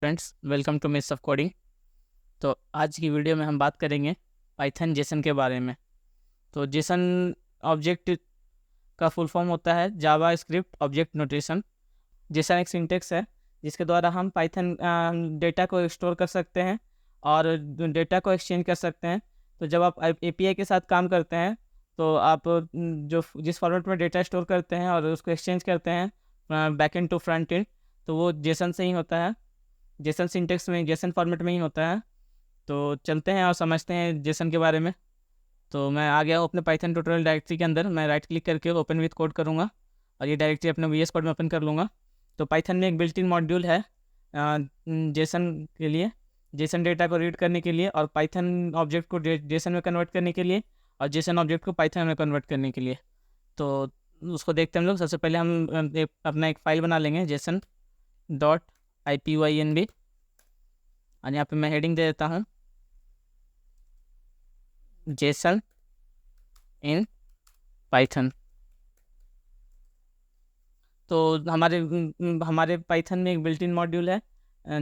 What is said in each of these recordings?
Friends, welcome to miss of coding. तो आज की वीडियो में हम बात करेंगे पाइथन जेसन के बारे में। तो जेसन ऑब्जेक्ट का फुल फॉर्म होता है जावा स्क्रिप्ट ऑब्जेक्ट नोटेशन। जेसन एक सिंटेक्स है जिसके द्वारा हम पाइथन डेटा को स्टोर कर सकते हैं और डेटा को एक्सचेंज कर सकते हैं। तो जब आप एपीआई के साथ काम करते हैं तो आप जो जिस फॉर्मेट में डेटा स्टोर करते हैं और उसको एक्सचेंज करते हैं back end to front end, तो वो जेसन से ही होता है। जेसन सिंटेक्स में जेसन फॉर्मेट में ही होता है। तो चलते हैं और समझते हैं जेसन के बारे में। तो मैं आ गया हूँ अपने पाइथन ट्यूटोरियल डायरेक्टरी के अंदर। मैं राइट क्लिक करके ओपन विथ कोड करूँगा और ये डायरेक्टरी अपने वीएस कोड में ओपन कर लूँगा। तो पाइथन में एक बिल्ट इन मॉड्यूल है जेसन के लिए, जेसन डेटा को रीड करने के लिए और पाइथन ऑब्जेक्ट को जेसन में कन्वर्ट करने के लिए और जेसन ऑब्जेक्ट को पाइथन में कन्वर्ट करने के लिए। तो उसको देखते हैं हम लोग। सबसे पहले हम अपना एक फ़ाइल बना लेंगे जेसन डॉट IPYNB और यहाँ पे मैं हेडिंग दे देता हूँ जेसन इन पाइथन। तो हमारे पाइथन में एक बिल्ट इन मॉड्यूल है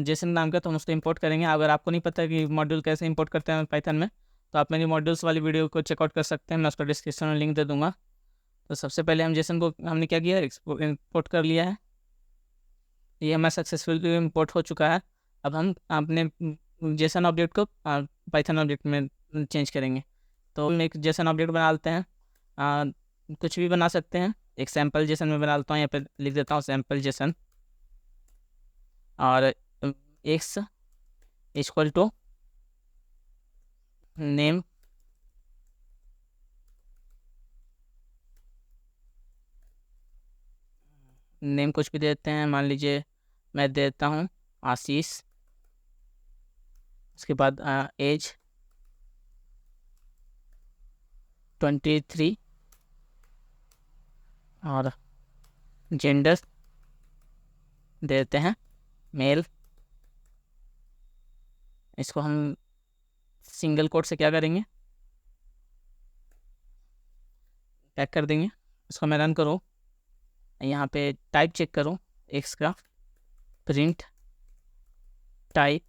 जेसन नाम का, तो हम उसको इंपोर्ट करेंगे। अगर आपको नहीं पता कि मॉड्यूल कैसे इंपोर्ट करते हैं पाइथन में, तो आप मेरी मॉड्यूल्स वाली वीडियो को चेकआउट कर सकते हैं। मैं उसका डिस्क्रिप्शन में लिंक दे दूँगा। तो सबसे पहले हम जेसन को हमने क्या किया, इंपोर्ट कर लिया है। ये हमारा सक्सेसफुली इंपोर्ट हो चुका है। अब हम अपने जेसन ऑब्जेक्ट को पाइथन ऑब्जेक्ट में चेंज करेंगे। तो हम एक जेसन ऑब्जेक्ट बना लेते हैं। कुछ भी बना सकते हैं। एक सैम्पल जेसन में बना लेता हूँ, यहाँ पे लिख देता हूँ सैम्पल जेसन और x equal to name name कुछ भी देते हैं। मान लीजिए मैं देता हूँ आशीष। उसके बाद एज 23 और जेंडर देते हैं मेल। इसको हम सिंगल कोट से क्या करेंगे, पैक कर देंगे। इसको मैं रन करूँ, यहाँ पे टाइप चेक करूँ एक्स का, प्रिंट टाइप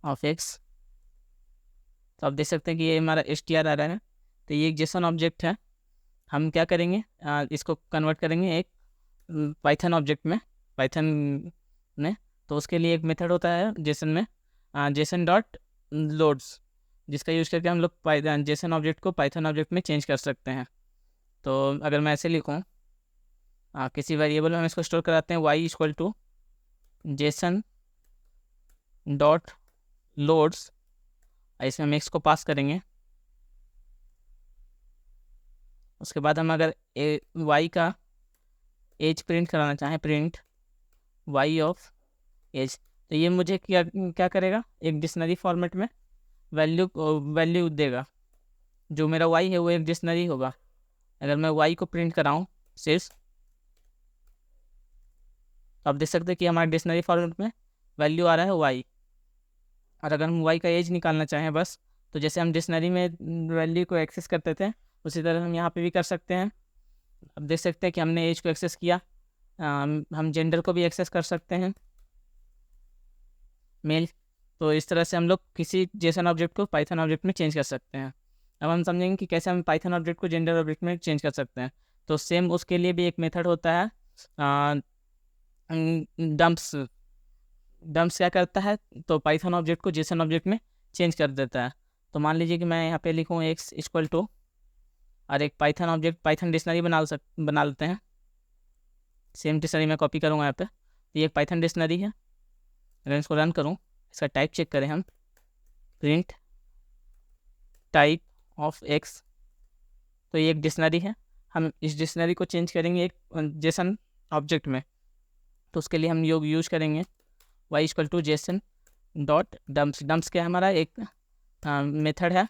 ऑफ एक्स। तो आप देख सकते हैं कि ये हमारा str आ रहा है। तो ये एक जेसन ऑब्जेक्ट है। हम क्या करेंगे, इसको कन्वर्ट करेंगे एक पाइथन ऑब्जेक्ट में, पाइथन में। तो उसके लिए एक मेथड होता है जेसन में, जेसन डॉट लोड्स, जिसका यूज़ करके हम लोग जेसन ऑब्जेक्ट को पाइथन ऑब्जेक्ट में चेंज कर सकते हैं। तो अगर मैं ऐसे लिखूँ, किसी वेरिएबल में हम इसको स्टोर कराते हैं y equal to JSON dot loads, इसमें हम x को पास करेंगे। उसके बाद हम अगर y का एज प्रिंट कराना चाहें, प्रिंट y ऑफ एज, तो ये मुझे क्या क्या करेगा, एक डिक्शनरी फॉर्मेट में वैल्यू देगा। जो मेरा y है वो एक डिक्शनरी होगा। अगर मैं y को प्रिंट कराऊँ सिर्फ, तो आप देख सकते हैं कि हमारे डिक्शनरी फॉर्मेट में वैल्यू आ रहा है y। और अगर हम y का एज निकालना चाहें बस, तो जैसे हम डिक्शनरी में वैल्यू को एक्सेस करते थे उसी तरह हम यहाँ पे भी कर सकते हैं। अब देख सकते हैं कि हमने एज को एक्सेस किया। हम जेंडर को भी एक्सेस कर सकते हैं, मेल। तो इस तरह से हम लोग किसी जेसन ऑब्जेक्ट को पाइथन ऑब्जेक्ट में चेंज कर सकते हैं। अब हम समझेंगे कि कैसे हम पाइथन ऑब्जेक्ट को जेंडर ऑब्जेक्ट में चेंज कर सकते हैं। तो सेम उसके लिए भी एक मेथड होता है डम्प्स। डम्प्स क्या करता है, तो पाइथन ऑब्जेक्ट को जेसन ऑब्जेक्ट में चेंज कर देता है। तो मान लीजिए कि मैं यहाँ पे लिखूँ एक्स इक्वल टू और एक पाइथन ऑब्जेक्ट, पाइथन डिक्शनरी बना लेते हैं। सेम डिक्शनरी मैं कॉपी करूँगा यहाँ पे। तो ये एक पाइथन डिक्शनरी है। अगर इसको रन करूँ, इसका टाइप चेक करें हम, प्रिंट टाइप ऑफ एक्स। तो ये एक डिक्शनरी है। हम इस डिक्शनरी को चेंज करेंगे एक जेसन ऑब्जेक्ट में। तो उसके लिए हम यूज करेंगे y equal to JSON dot dumps. Dumps क्या है, हमारा एक मेथड है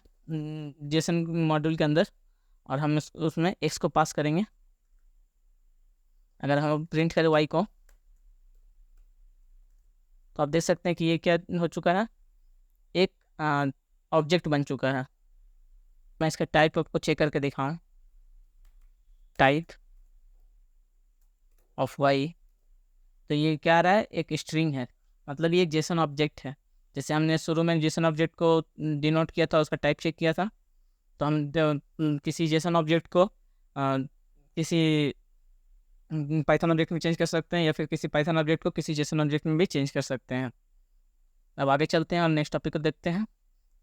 जेसन मॉड्यूल के अंदर, और हम उसमें x को पास करेंगे। अगर हम प्रिंट करें y को, तो आप देख सकते हैं कि ये क्या हो चुका है, एक ऑब्जेक्ट बन चुका है। मैं इसका टाइप आपको चेक करके दिखाऊँ, टाइप ऑफ y। तो ये क्या आ रहा है, एक स्ट्रिंग है। मतलब ये एक जेसन ऑब्जेक्ट है। जैसे हमने शुरू में जेसन ऑब्जेक्ट को डिनोट किया था, उसका टाइप चेक किया था, तो हम किसी जेसन ऑब्जेक्ट को किसी पाइथन ऑब्जेक्ट में चेंज कर सकते हैं, या फिर किसी पाइथन ऑब्जेक्ट को किसी जेसन ऑब्जेक्ट में भी चेंज कर सकते हैं। अब आगे चलते हैं और नेक्स्ट टॉपिक को देखते हैं।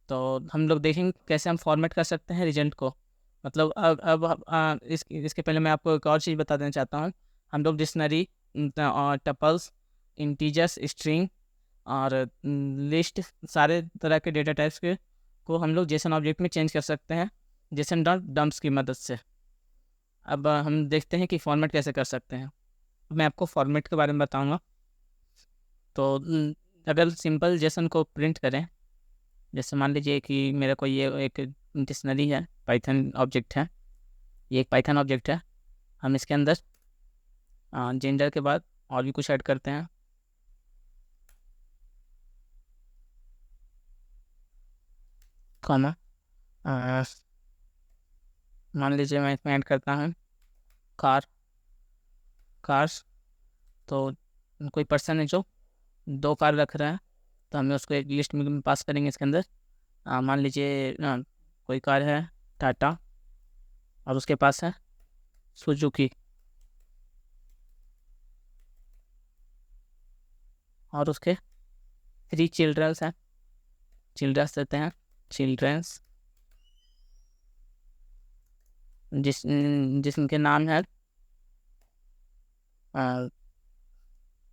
तो हम लोग देखेंगे कैसे हम फॉर्मेट कर सकते हैं रिजल्ट को। मतलब अब इसके पहले मैं आपको एक और चीज़ बता देना चाहता हूँ। हम लोग डिक्शनरी और टपल्स, इंटीजर्स, स्ट्रिंग और लिस्ट, सारे तरह के डेटा टाइप्स के को हम लोग जेसन ऑब्जेक्ट में चेंज कर सकते हैं जेसन डॉट डम्प्स की मदद से। अब हम देखते हैं कि फॉर्मेट कैसे कर सकते हैं। मैं आपको फॉर्मेट के बारे में बताऊंगा। तो अगर सिंपल जेसन को प्रिंट करें, जैसे मान लीजिए कि मेरा कोई ये एक डिक्शनरी है, पाइथन ऑब्जेक्ट है, ये एक पाइथन ऑब्जेक्ट है। हम इसके अंदर जेंडर के बाद और भी कुछ ऐड करते हैं। कॉमा, मान लीजिए मैं इसमें ऐड करता हूँ कार्स। तो कोई पर्सन है जो 2 कार रख रहा है, तो हमें उसको एक लिस्ट में पास करेंगे इसके अंदर। मान लीजिए कोई कार है टाटा और उसके पास है सुजुकी, और उसके 3 चिल्ड्रंस हैं, चिल्ड्रंस देते हैं, चिल्ड्रंस जिनके नाम है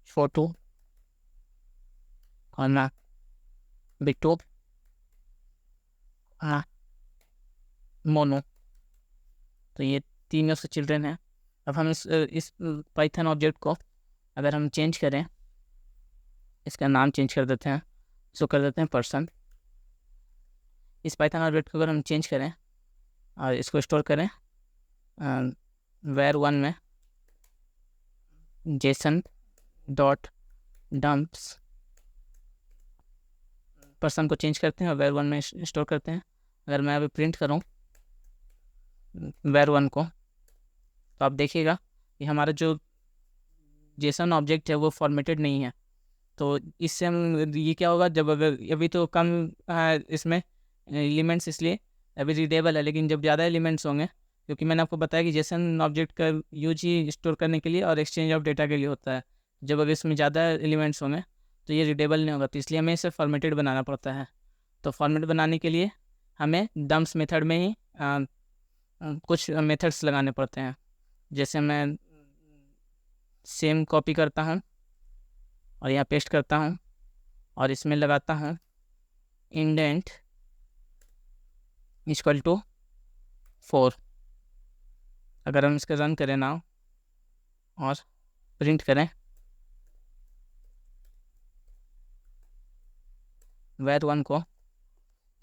छोटू, और बिट्टू, मोनो। तो ये 3 उसके चिल्ड्रन हैं। अब हम इस पाइथन ऑब्जेक्ट को अगर हम चेंज करें, इसका नाम चेंज कर देते हैं, इसको कर देते हैं पर्सन। इस पाइथन ऑब्जेक्ट को अगर हम चेंज करें और इसको स्टोर करें var1 में जेसन डॉट डम्प्स, पर्सन को चेंज करते हैं और var1 में स्टोर करते हैं। अगर मैं अभी प्रिंट करूं var1 को, तो आप देखिएगा कि हमारा जो जेसन ऑब्जेक्ट है वो फॉर्मेटेड नहीं है। तो इससे हम ये क्या होगा, जब अगर अभी तो कम इसमें एलिमेंट्स, इसलिए अभी रीडेबल है, लेकिन जब ज़्यादा एलिमेंट्स होंगे, क्योंकि मैंने आपको बताया कि जेसन ऑब्जेक्ट का यूज ही स्टोर करने के लिए और एक्सचेंज ऑफ डेटा के लिए होता है। जब अगर इसमें ज़्यादा एलिमेंट्स होंगे तो ये रीडेबल नहीं होगा, तो इसलिए हमें इसे फॉर्मेटेड बनाना पड़ता है। तो फॉर्मेट बनाने के लिए हमें डम्प्स मेथड में ही कुछ मेथड्स लगाने पड़ते हैं। जैसे मैं सेम कॉपी करता हूँ और यहाँ पेस्ट करता हूँ और इसमें लगाता हूँ इंडेंट इक्वल टू 4। अगर हम इसका रन करें ना और प्रिंट करें var1 को,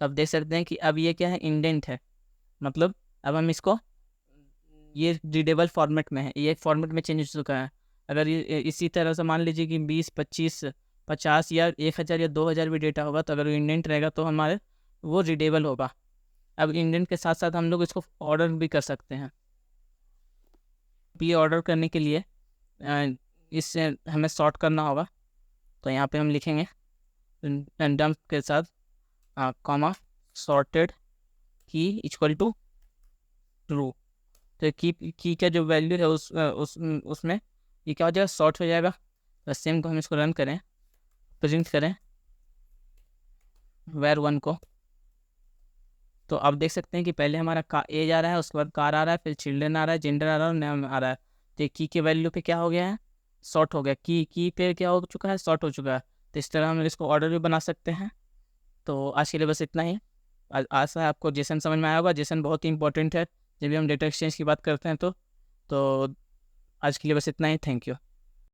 तब देख सकते हैं कि अब ये क्या है, इंडेंट है। मतलब अब हम इसको, ये रीडेबल फॉर्मेट में है, ये फॉर्मेट में चेंज हो चुका है। अगर ये इसी तरह से मान लीजिए कि 20, 25, 50 या 1000 या 2000 भी डेटा होगा, तो अगर वो इंडेंट रहेगा तो हमारे वो रीडेबल होगा। अब इंडेंट के साथ साथ हम लोग इसको ऑर्डर भी कर सकते हैं। ये ऑर्डर करने के लिए इससे हमें सॉर्ट करना होगा। तो यहाँ पे हम लिखेंगे डम्प के साथ कॉमा सॉर्टेड की इक्वल टू ट्रू। तो की का जो वैल्यू है उसमें ये क्या हो जाएगा, सॉर्ट हो जाएगा। तो सेम को हम इसको रन करें, प्रिंट करें var1 को, तो आप देख सकते हैं कि पहले हमारा एज आ रहा है, उसके बाद कार आ रहा है, फिर चिल्ड्रन आ रहा है, जेंडर आ रहा है और नेम आ रहा है। तो की के वैल्यू पे क्या हो गया है, सॉर्ट हो गया। की पे क्या हो चुका है, सॉर्ट हो चुका है। तो इस तरह हम इसको ऑर्डर भी बना सकते हैं। तो आज के लिए बस इतना ही। आशा है आपको जेसन समझ में आया होगा। जेसन बहुत ही इंपॉर्टेंट है जब भी हम डेटा एक्सचेंज की बात करते हैं। तो आज के लिए बस इतना ही। Thank you.